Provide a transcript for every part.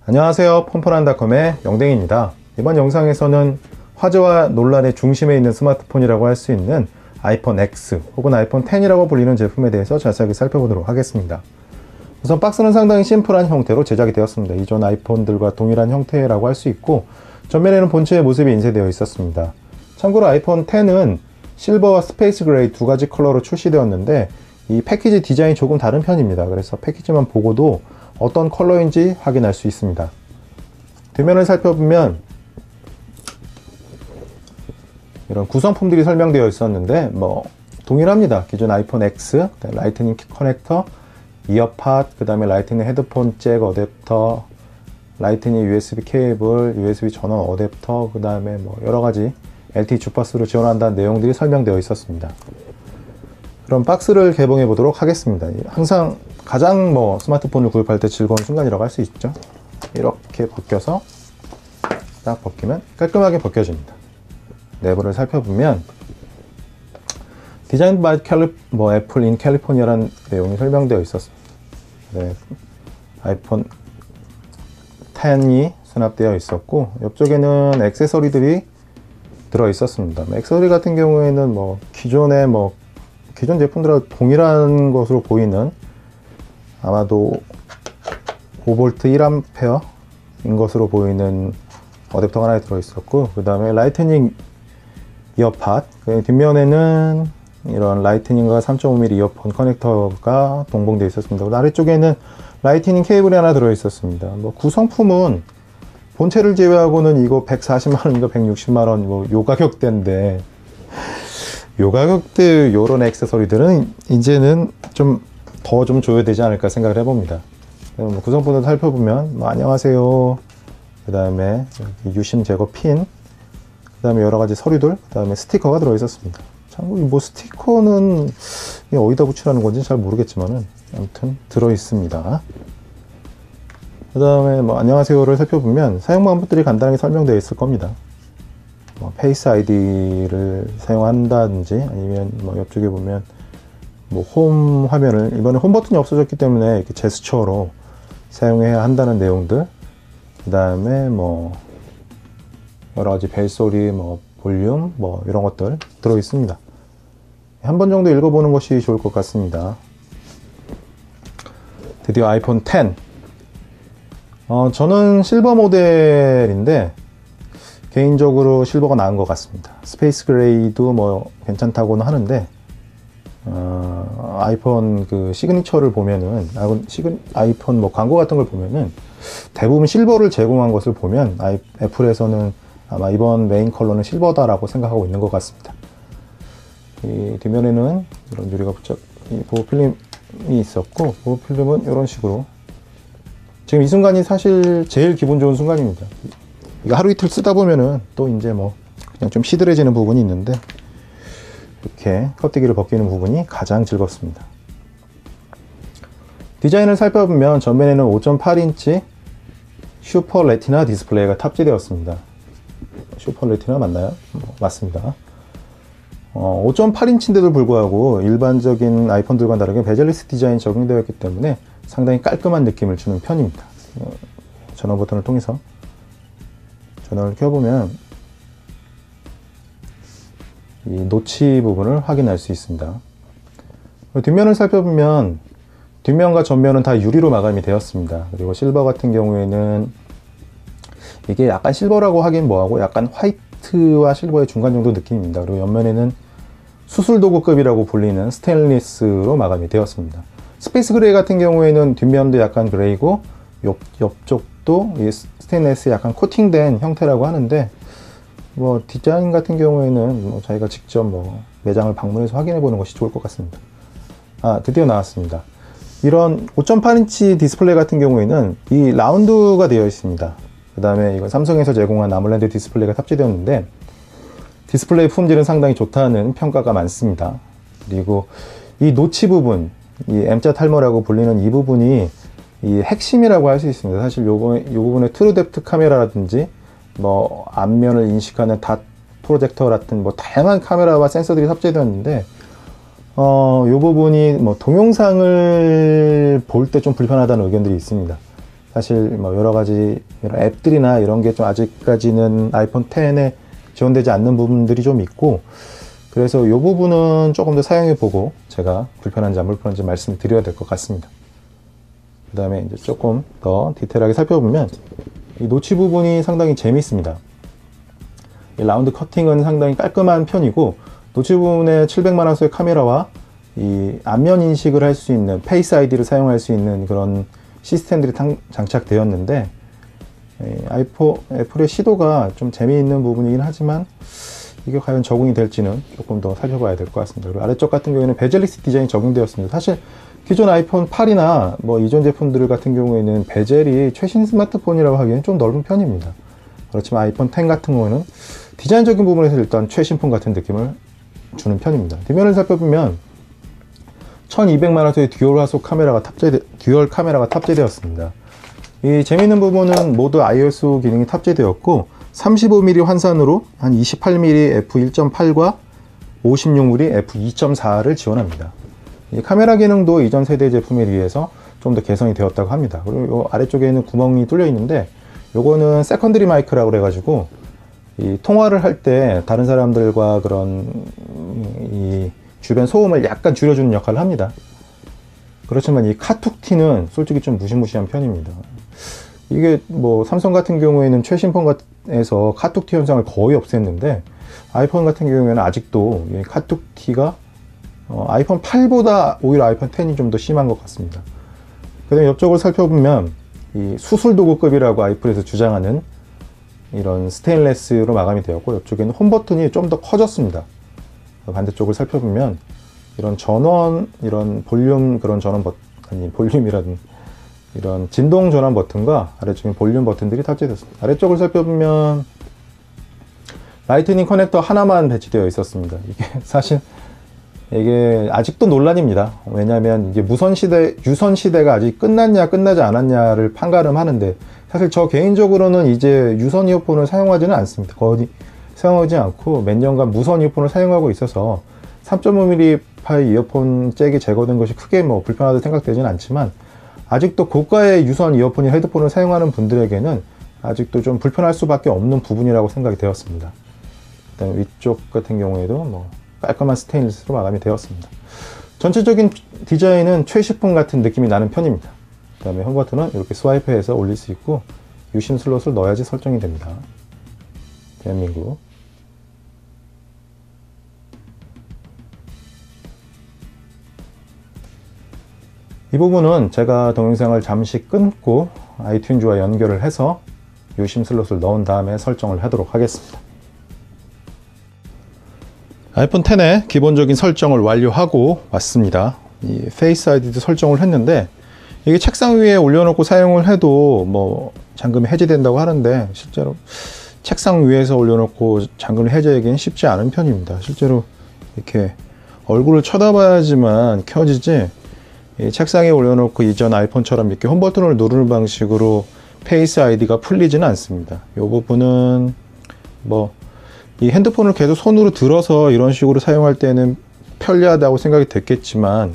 안녕하세요, 폰폰한닷컴의 영댕입니다. 이번 영상에서는 화제와 논란의 중심에 있는 스마트폰이라고 할 수 있는 아이폰 X 혹은 아이폰 X이라고 불리는 제품에 대해서 자세하게 살펴보도록 하겠습니다. 우선 박스는 상당히 심플한 형태로 제작이 되었습니다. 이전 아이폰들과 동일한 형태라고 할 수 있고, 전면에는 본체의 모습이 인쇄되어 있었습니다. 참고로 아이폰 X는 실버와 스페이스 그레이 두 가지 컬러로 출시되었는데, 이 패키지 디자인이 조금 다른 편입니다. 그래서 패키지만 보고도 어떤 컬러인지 확인할 수 있습니다. 뒷면을 살펴보면 이런 구성품들이 설명되어 있었는데 동일합니다. 기존 아이폰 X, 라이트닝 커넥터, 이어팟, 그 다음에 라이트닝 헤드폰 잭 어댑터, 라이트닝 USB 케이블, USB 전원 어댑터, 그 다음에 여러가지 LTE 주파수를 지원한다는 내용들이 설명되어 있었습니다. 그럼 박스를 개봉해 보도록 하겠습니다. 항상 가장 스마트폰을 구입할 때 즐거운 순간이라고 할 수 있죠. 이렇게 벗겨서 딱 벗기면 깔끔하게 벗겨집니다. 내부를 살펴보면 디자인 바이 애플 인 캘리포니아라는 내용이 설명되어 있었습니다. 네, 아이폰 X이 수납되어 있었고, 옆쪽에는 액세서리들이 들어 있었습니다. 액세서리 같은 경우에는 기존 제품들과 동일한 것으로 보이는, 아마도 5V 1A인 것으로 보이는 어댑터가 하나 들어있었고, 그 다음에 라이트닝 이어팟, 뒷면에는 이런 라이트닝과 3.5mm 이어폰 커넥터가 동봉되어 있었습니다. 아래쪽에는 라이트닝 케이블이 하나 들어있었습니다. 구성품은 본체를 제외하고는 이거 140만원인가 160만원 요 가격대인데, 요 가격대 요런 액세서리들은 이제는 좀 더 줘야 되지 않을까 생각을 해봅니다. 구성품을 살펴보면 안녕하세요, 그 다음에 유심 제거 핀, 그 다음에 여러가지 서류들, 그 다음에 스티커가 들어있었습니다. 참고로 스티커는 어디다 붙이라는 건지 잘 모르겠지만은 아무튼 들어있습니다. 그 다음에 안녕하세요를 살펴보면 사용 방법들이 간단하게 설명되어 있을 겁니다. 페이스 아이디를 사용한다든지, 아니면 옆쪽에 보면 홈 화면을, 이번에 홈 버튼이 없어졌기 때문에 이렇게 제스처로 사용해야 한다는 내용들, 그 다음에 여러가지 벨소리, 볼륨, 이런 것들 들어 있습니다. 한 번 정도 읽어보는 것이 좋을 것 같습니다. 드디어 아이폰 X. 저는 실버 모델인데 개인적으로 실버가 나은 것 같습니다. 스페이스 그레이도 괜찮다고는 하는데, 아이폰 시그니처를 보면은, 아이폰 광고 같은 걸 보면은 대부분 실버를 제공한 것을 보면 애플에서는 아마 이번 메인 컬러는 실버다라고 생각하고 있는 것 같습니다. 이 뒷면에는 이런 유리가 보호 필름이 있었고, 보호 필름은 이런 식으로, 지금 이 순간이 사실 제일 기분 좋은 순간입니다. 이거 하루 이틀 쓰다 보면은 또 이제 그냥 좀 시들해지는 부분이 있는데, 이렇게 껍데기를 벗기는 부분이 가장 즐겁습니다. 디자인을 살펴보면 전면에는 5.8인치 슈퍼 레티나 디스플레이가 탑재되었습니다. 슈퍼 레티나 맞나요? 맞습니다. 5.8인치인데도 불구하고 일반적인 아이폰들과 다르게 베젤리스 디자인이 적용되어 있기 때문에 상당히 깔끔한 느낌을 주는 편입니다. 전원 버튼을 통해서 전원을 켜보면 이 노치 부분을 확인할 수 있습니다. 뒷면을 살펴보면 뒷면과 전면은 다 유리로 마감이 되었습니다. 그리고 실버 같은 경우에는 이게 약간 실버라고 하긴 뭐하고 약간 화이트와 실버의 중간 정도 느낌입니다. 그리고 옆면에는 수술 도구급이라고 불리는 스테인리스로 마감이 되었습니다. 스페이스 그레이 같은 경우에는 뒷면도 약간 그레이고 옆쪽도 이 스테인리스 약간 코팅된 형태라고 하는데, 디자인 같은 경우에는 자기가 직접 매장을 방문해서 확인해 보는 것이 좋을 것 같습니다. 드디어 나왔습니다. 이런 5.8인치 디스플레이 같은 경우에는 이 라운드가 되어 있습니다. 그 다음에 이건 삼성에서 제공한 아몰레드 디스플레이가 탑재되었는데, 디스플레이 품질은 상당히 좋다는 평가가 많습니다. 그리고 이 노치 부분, 이 M자 탈모라고 불리는 이 부분이 이 핵심이라고 할 수 있습니다. 사실 요 부분에 트루 뎁트 카메라라든지 앞면을 인식하는 닷 프로젝터 같은 다양한 카메라와 센서들이 탑재되었는데, 이 부분이 동영상을 볼 때 좀 불편하다는 의견들이 있습니다. 사실 뭐 여러 가지 이런 앱들이나 이런 게 좀 아직까지는 아이폰 10에 지원되지 않는 부분들이 좀 있고, 그래서 이 부분은 조금 더 사용해 보고 제가 불편한지 안 불편한지 말씀을 드려야 될 것 같습니다. 그 다음에 이제 조금 더 디테일하게 살펴보면 이 노치 부분이 상당히 재미있습니다. 이 라운드 커팅은 상당히 깔끔한 편이고, 노치 부분에 700만화소의 카메라와 이 안면 인식을 할 수 있는 페이스 아이디를 사용할 수 있는 그런 시스템들이 장착되었는데, 애플의 시도가 좀 재미있는 부분이긴 하지만 이게 과연 적응이 될지는 조금 더 살펴봐야 될 것 같습니다. 그리고 아래쪽 같은 경우에는 베젤리스 디자인이 적용되었습니다. 사실 기존 아이폰 8이나 뭐 이전 제품들 같은 경우에는 베젤이 최신 스마트폰이라고 하기에는 좀 넓은 편입니다. 그렇지만 아이폰 10 같은 경우는 디자인적인 부분에서 일단 최신품 같은 느낌을 주는 편입니다. 뒷면을 살펴보면 1200만화소의 듀얼 카메라가 탑재되었습니다. 이 재미있는 부분은 모두 iOS 기능이 탑재되었고, 35mm 환산으로 한 28mm f1.8과 56mm f2.4를 지원합니다. 이 카메라 기능도 이전 세대 제품에 비해서 좀 더 개선이 되었다고 합니다. 그리고 이 아래쪽에는 구멍이 뚫려 있는데, 요거는 세컨드리 마이크라고 그래가지고 이 통화를 할 때 다른 사람들과 그런 이 주변 소음을 약간 줄여주는 역할을 합니다. 그렇지만 이 카툭티는 솔직히 좀 무시무시한 편입니다. 이게 뭐 삼성 같은 경우에는 최신폰에서 카툭티 현상을 거의 없앴는데, 아이폰 같은 경우에는 아직도 이 카툭티가 아이폰 8보다 오히려 아이폰 10이 좀 더 심한 것 같습니다. 그 다음에 옆쪽을 살펴보면 이 수술도구급이라고 아이플에서 주장하는 이런 스테인레스로 마감이 되었고, 옆쪽에는 홈 버튼이 좀 더 커졌습니다. 반대쪽을 살펴보면 이런 전원, 이런 볼륨, 그런 전원 버튼, 아니 볼륨이라든 이런 진동 전환 버튼과 아래쪽에 볼륨 버튼들이 탑재되었습니다. 아래쪽을 살펴보면 라이트닝 커넥터 하나만 배치되어 있었습니다. 이게 사실 이게 아직도 논란입니다. 왜냐하면 이게 유선 시대가 아직 끝났냐 끝나지 않았냐를 판가름하는데, 사실 저 개인적으로는 이제 유선 이어폰을 사용하지는 않습니다. 거의 사용하지 않고 몇 년간 무선 이어폰을 사용하고 있어서 3.5mm 파이 이어폰 잭이 제거된 것이 크게 뭐 불편하다고 생각되지는 않지만, 아직도 고가의 유선 이어폰이 헤드폰을 사용하는 분들에게는 아직도 좀 불편할 수밖에 없는 부분이라고 생각이 되었습니다. 그다음에 위쪽 같은 경우에도 뭐 깔끔한 스테인리스로 마감이 되었습니다. 전체적인 디자인은 최신품 같은 느낌이 나는 편입니다. 그 다음에 홈 버튼은 이렇게 스와이프해서 올릴 수 있고, 유심 슬롯을 넣어야지 설정이 됩니다. 대한민국. 이 부분은 제가 동영상을 잠시 끊고 아이튠즈와 연결을 해서 유심 슬롯을 넣은 다음에 설정을 하도록 하겠습니다. 아이폰 10의 기본적인 설정을 완료하고 왔습니다. 이 페이스 아이디도 설정을 했는데, 이게 책상 위에 올려놓고 사용을 해도 뭐 잠금이 해제된다고 하는데, 실제로 책상 위에서 올려놓고 잠금을 해제하기는 쉽지 않은 편입니다. 실제로 이렇게 얼굴을 쳐다봐야지만 켜지지, 이 책상에 올려놓고 이전 아이폰처럼 이렇게 홈 버튼을 누르는 방식으로 페이스 아이디가 풀리지는 않습니다. 이 부분은 뭐 이 핸드폰을 계속 손으로 들어서 이런 식으로 사용할 때는 편리하다고 생각이 됐겠지만,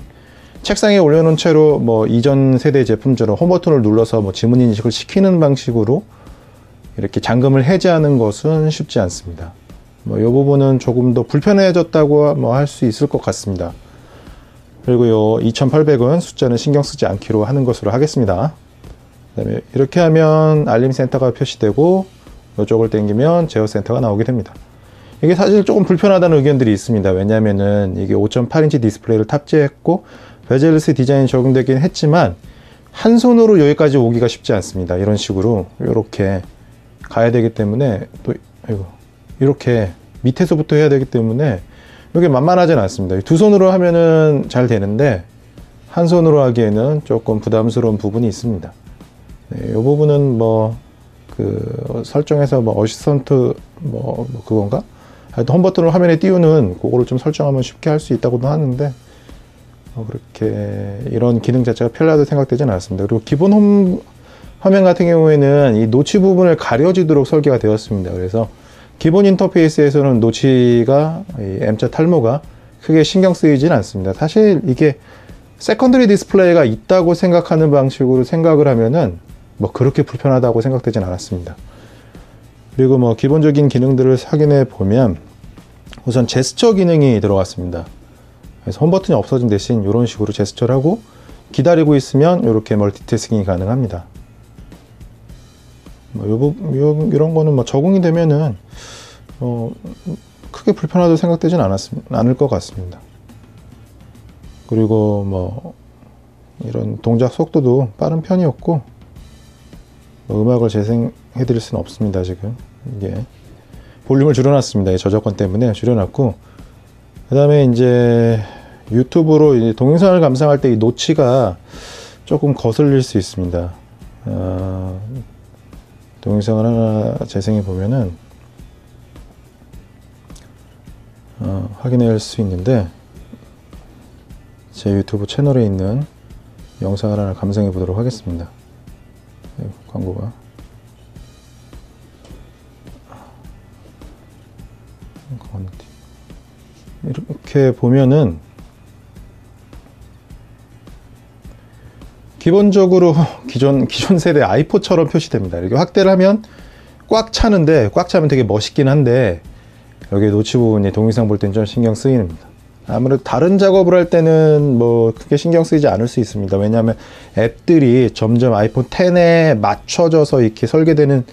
책상에 올려놓은 채로 뭐 이전 세대 제품처럼 홈 버튼을 눌러서 뭐 지문 인식을 시키는 방식으로 이렇게 잠금을 해제하는 것은 쉽지 않습니다. 뭐 이 부분은 조금 더 불편해졌다고 뭐 할 수 있을 것 같습니다. 그리고 요 2800은 숫자는 신경 쓰지 않기로 하는 것으로 하겠습니다. 그다음에 이렇게 하면 알림 센터가 표시되고, 이쪽을 당기면 제어 센터가 나오게 됩니다. 이게 사실 조금 불편하다는 의견들이 있습니다. 왜냐하면은 이게 5.8인치 디스플레이를 탑재했고 베젤리스 디자인이 적용되긴 했지만, 한 손으로 여기까지 오기가 쉽지 않습니다. 이런 식으로 이렇게 가야 되기 때문에, 또 이렇게 밑에서부터 해야 되기 때문에 이게 만만하진 않습니다. 두 손으로 하면은 잘 되는데, 한 손으로 하기에는 조금 부담스러운 부분이 있습니다. 네, 이 부분은 뭐 그 설정에서 뭐 어시스턴트 뭐 그건가? 하여튼 홈 버튼을 화면에 띄우는 그거를 좀 설정하면 쉽게 할 수 있다고도 하는데, 그렇게 이런 기능 자체가 편리하다고 생각되지는 않습니다. 그리고 기본 홈 화면 같은 경우에는 이 노치 부분을 가려지도록 설계가 되었습니다. 그래서 기본 인터페이스에서는 노치가 이 M자 탈모가 크게 신경 쓰이지는 않습니다. 사실 이게 세컨더리 디스플레이가 있다고 생각하는 방식으로 생각을 하면은 뭐 그렇게 불편하다고 생각되진 않았습니다. 그리고 뭐 기본적인 기능들을 확인해 보면 우선 제스처 기능이 들어갔습니다. 그래서 홈 버튼이 없어진 대신 이런 식으로 제스처를 하고 기다리고 있으면 이렇게 멀티태스킹이 가능합니다. 뭐 이런 거는 뭐 적응이 되면은 크게 불편하다고 생각되진 않을 것 같습니다. 그리고 뭐 이런 동작 속도도 빠른 편이었고 뭐 음악을 재생해 드릴 수는 없습니다. 지금 이게 볼륨을 줄여놨습니다. 저작권 때문에 줄여놨고, 그 다음에 이제 유튜브로 이제 동영상을 감상할 때 이 노치가 조금 거슬릴 수 있습니다. 동영상을 하나 재생해 보면은 확인할 수 있는데, 제 유튜브 채널에 있는 영상을 하나 감상해 보도록 하겠습니다. 광고가 이렇게 보면은 기본적으로 기존 세대 아이포처럼 표시됩니다. 이렇게 확대를 하면 꽉 차는데, 꽉 차면 되게 멋있긴 한데 여기 노치 부분이 동영상 볼 때는 좀 신경 쓰입니다. 아무래도 다른 작업을 할 때는 뭐 크게 신경 쓰이지 않을 수 있습니다. 왜냐하면 앱들이 점점 아이폰 X에 맞춰져서 이렇게 설계되는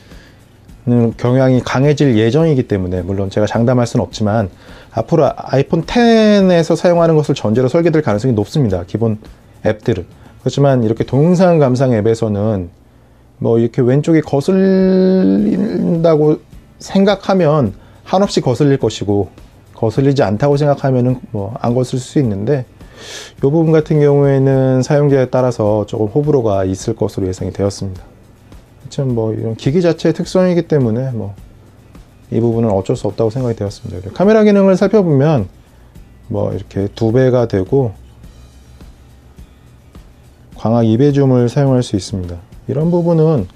경향이 강해질 예정이기 때문에, 물론 제가 장담할 수는 없지만 앞으로 아이폰 X에서 사용하는 것을 전제로 설계될 가능성이 높습니다. 기본 앱들은. 그렇지만 이렇게 동영상 감상 앱에서는 뭐 이렇게 왼쪽이 거슬린다고 생각하면 한없이 거슬릴 것이고, 거슬리지 않다고 생각하면은 뭐 안 거슬릴 수 있는데, 이 부분 같은 경우에는 사용자에 따라서 조금 호불호가 있을 것으로 예상이 되었습니다. 참 뭐 이런 기기 자체의 특성이기 때문에 뭐 이 부분은 어쩔 수 없다고 생각이 되었습니다. 카메라 기능을 살펴보면 뭐 이렇게 2배가 되고 광학 2배 줌을 사용할 수 있습니다. 이런 부분은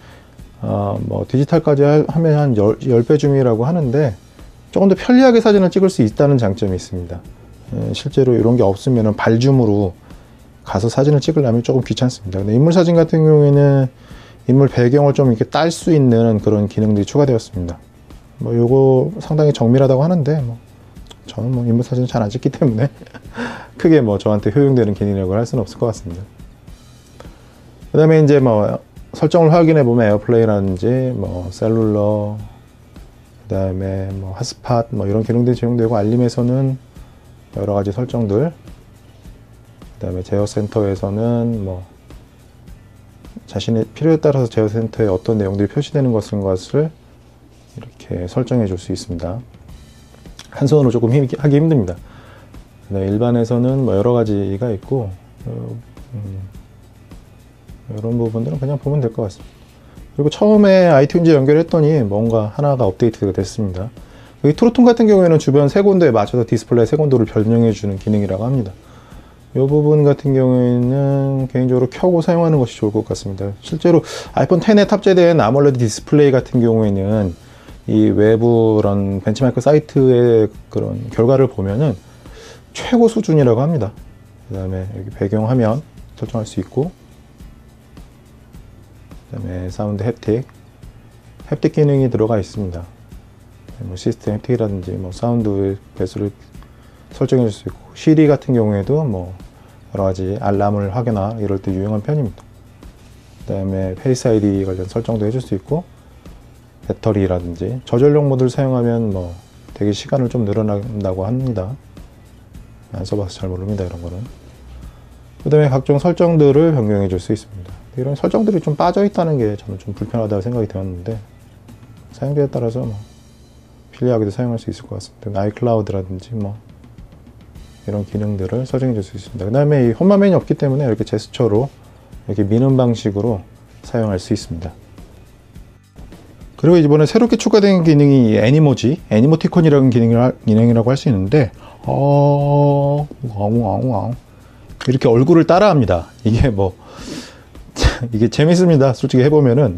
뭐 디지털까지 하면 한 10배 줌이라고 하는데 조금 더 편리하게 사진을 찍을 수 있다는 장점이 있습니다. 실제로 이런 게 없으면 발줌으로 가서 사진을 찍으려면 조금 귀찮습니다. 근데 인물 사진 같은 경우에는 인물 배경을 좀 이렇게 딸 수 있는 그런 기능들이 추가되었습니다. 뭐 요거 상당히 정밀하다고 하는데 뭐 저는 뭐 인물 사진을 잘 안 찍기 때문에 크게 뭐 저한테 효용되는 기능이라고 할 수는 없을 것 같습니다. 그 다음에 이제 뭐 설정을 확인해 보면 에어플레이라든지 뭐 셀룰러, 그 다음에 뭐 핫스팟 뭐 이런 기능들이 제공되고, 알림에서는 여러 가지 설정들, 그 다음에 제어 센터에서는 뭐 자신의 필요에 따라서 제어 센터에 어떤 내용들이 표시되는 것을 이렇게 설정해 줄 수 있습니다. 한 손으로 조금 하기 힘듭니다. 일반에서는 뭐 여러 가지가 있고, 이런 부분들은 그냥 보면 될 것 같습니다. 그리고 처음에 아이튠즈 연결했더니 뭔가 하나가 업데이트가 됐습니다. 여기 트루톤 같은 경우에는 주변 색온도에 맞춰서 디스플레이 색온도를 변경해 주는 기능이라고 합니다. 이 부분 같은 경우에는 개인적으로 켜고 사용하는 것이 좋을 것 같습니다. 실제로 아이폰 X에 탑재된 아몰레드 디스플레이 같은 경우에는 이 외부 그런 벤치마크 사이트의 그런 결과를 보면은 최고 수준이라고 합니다. 그 다음에 여기 배경화면 설정할 수 있고, 그 다음에 사운드 햅틱 기능이 들어가 있습니다. 뭐 시스템 햅틱이라든지 뭐 사운드 배수를 설정해 줄 수 있고, 시리 같은 경우에도 뭐 여러 가지 알람을 하거나 이럴 때 유용한 편입니다. 그 다음에 페이스 아이디 관련 설정도 해줄 수 있고, 배터리라든지 저전력 모드를 사용하면 뭐 되게 시간을 좀 늘어난다고 합니다. 안 써봐서 잘 모릅니다, 이런 거는. 그 다음에 각종 설정들을 변경해 줄 수 있습니다. 이런 설정들이 좀 빠져 있다는 게 저는 좀 불편하다고 생각이 되었는데, 사용자에 따라서 뭐 편리하게도 사용할 수 있을 것 같습니다. 아이클라우드라든지 뭐 이런 기능들을 설정해 줄 수 있습니다. 그 다음에 이 홈화면이 없기 때문에 이렇게 제스처로 이렇게 미는 방식으로 사용할 수 있습니다. 그리고 이번에 새롭게 추가된 기능이 애니모티콘이라는 기능이라고 할 수 있는데, 이렇게 얼굴을 따라합니다. 이게 뭐 이게 재밌습니다. 솔직히 해보면은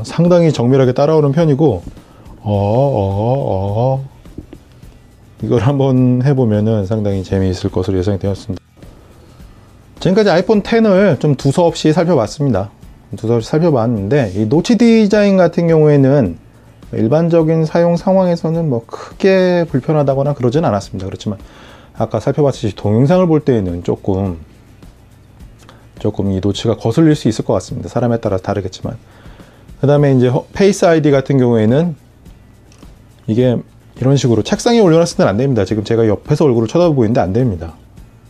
상당히 정밀하게 따라오는 편이고, 이걸 한번 해보면은 상당히 재미있을 것으로 예상이 되었습니다. 지금까지 아이폰 X을 좀 두서없이 살펴봤습니다. 두서없이 살펴봤는데 이 노치 디자인 같은 경우에는 일반적인 사용 상황에서는 뭐 크게 불편하다거나 그러진 않았습니다. 그렇지만 아까 살펴봤듯이 동영상을 볼 때에는 조금 이 노치가 거슬릴 수 있을 것 같습니다. 사람에 따라 다르겠지만. 그 다음에 이제 페이스 아이디 같은 경우에는 이게 이런 식으로 책상에 올려놨을 때는 안 됩니다. 지금 제가 옆에서 얼굴을 쳐다보고 있는데 안 됩니다.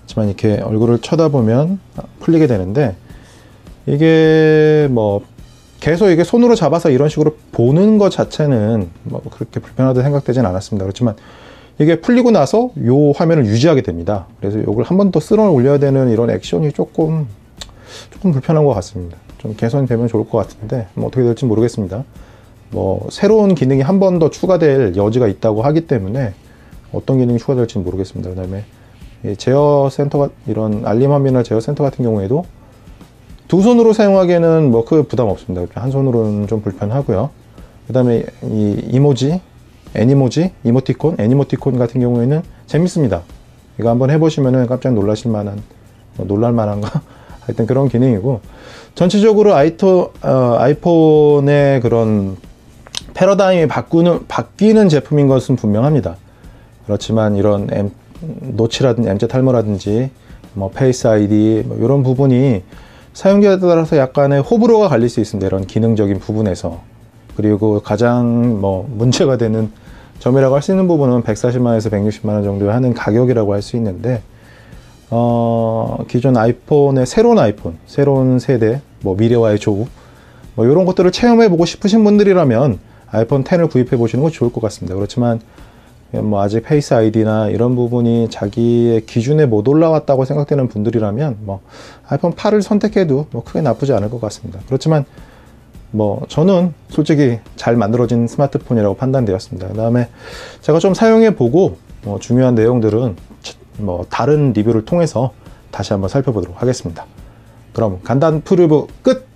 하지만 이렇게 얼굴을 쳐다보면 풀리게 되는데, 이게 뭐 계속 이게 손으로 잡아서 이런 식으로 보는 것 자체는 뭐 그렇게 불편하다 생각되진 않았습니다. 그렇지만 이게 풀리고 나서 이 화면을 유지하게 됩니다. 그래서 이걸 한 번 더 쓸어 올려야 되는 이런 액션이 조금 불편한 것 같습니다. 좀 개선이 되면 좋을 것 같은데 뭐 어떻게 될지 모르겠습니다. 뭐 새로운 기능이 한 번 더 추가될 여지가 있다고 하기 때문에 어떤 기능이 추가될지 모르겠습니다. 그 다음에 제어 센터가, 이런 알림 화면이나 제어 센터 같은 경우에도 두 손으로 사용하기에는 뭐 크 부담 없습니다. 한 손으로는 좀 불편하고요. 그 다음에 이 이모지, 애니모티콘 같은 경우에는 재밌습니다. 이거 한번 해보시면은 깜짝 놀라실 만한, 놀랄 만한가? 하여튼 그런 기능이고, 전체적으로 아이폰의 그런 패러다임이 바뀌는 제품인 것은 분명합니다. 그렇지만 이런 노치라든지 MZ 탈모라든지 뭐 페이스 아이디 뭐 이런 부분이 사용자에 따라서 약간의 호불호가 갈릴 수 있습니다. 이런 기능적인 부분에서. 그리고 가장 뭐 문제가 되는 점이라고 할 수 있는 부분은 140만원에서 160만원 정도 하는 가격이라고 할 수 있는데, 기존 아이폰의 새로운 세대, 뭐 미래와의 조우, 뭐 이런 것들을 체험해 보고 싶으신 분들이라면 아이폰 X를 구입해 보시는 것이 좋을 것 같습니다. 그렇지만 뭐 아직 페이스 아이디나 이런 부분이 자기의 기준에 못 올라왔다고 생각되는 분들이라면 뭐 아이폰 8을 선택해도 뭐 크게 나쁘지 않을 것 같습니다. 그렇지만 뭐 저는 솔직히 잘 만들어진 스마트폰이라고 판단되었습니다. 그 다음에 제가 좀 사용해 보고 뭐 중요한 내용들은 뭐 다른 리뷰를 통해서 다시 한번 살펴보도록 하겠습니다. 그럼 간단 프리뷰 끝!